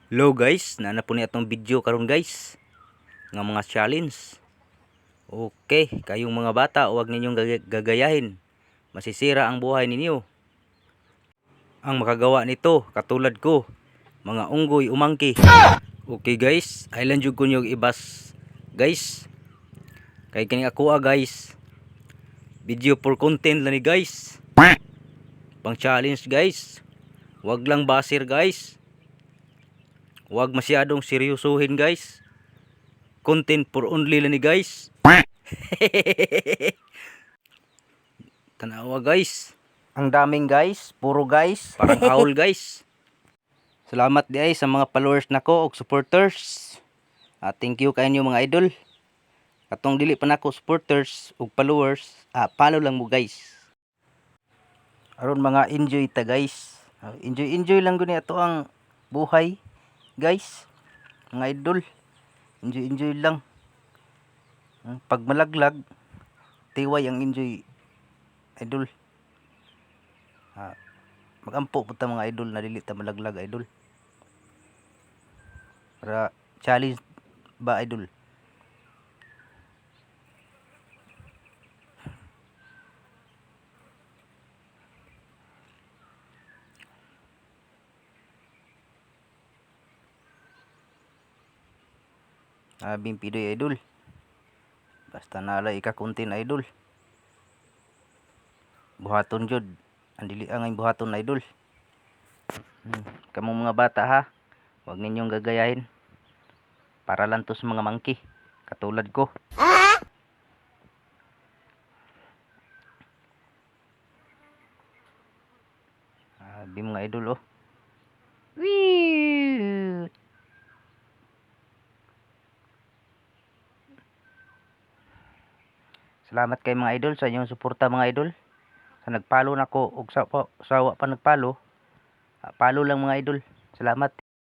Hello guys, na po ni atong video karon guys nga mga challenge. Okay, kayong mga bata, huwag ninyong gagayahin. Masisira ang buhay ninyo. Ang makagawa nito, katulad ko, mga unggoy umangki. Okay guys, island jud ko nyog ibas. Guys, kay kini ako guys. Video for content lang ni guys. Pang challenge guys. Huwag lang basir guys. Huwag masyadong seryosohin guys. Content for only lang ni guys. Tanawa guys. Ang daming guys, puro guys, parang owl guys. Salamat di ay sa mga followers nako ug supporters. Thank you kayo mga idol. Katong dili pa nako supporters ug followers, follow lang mo guys. Aron mga enjoy ta guys. Enjoy lang guni ato ang buhay guys. Mga idol, enjoy lang. Pag malaglag, tiway ang enjoy idol. Magampo po ta mga idol na dili ta malaglag idol. Para challenge ba idol. Abing pidoy idol. Basta nalay ikakuntin idol. Buhaton jud. Andili ang buhaton idol. Kamong mga bata ha, huwag ninyong gagayahin. Para lang to sa mga monkey, katulad ko. Di mga idol oh. Wee! Salamat kay mga idol sa inyong suporta mga idol. Sa nagpalo nako ug sa wa pa nagpalo, palo lang mga idol. Salamat.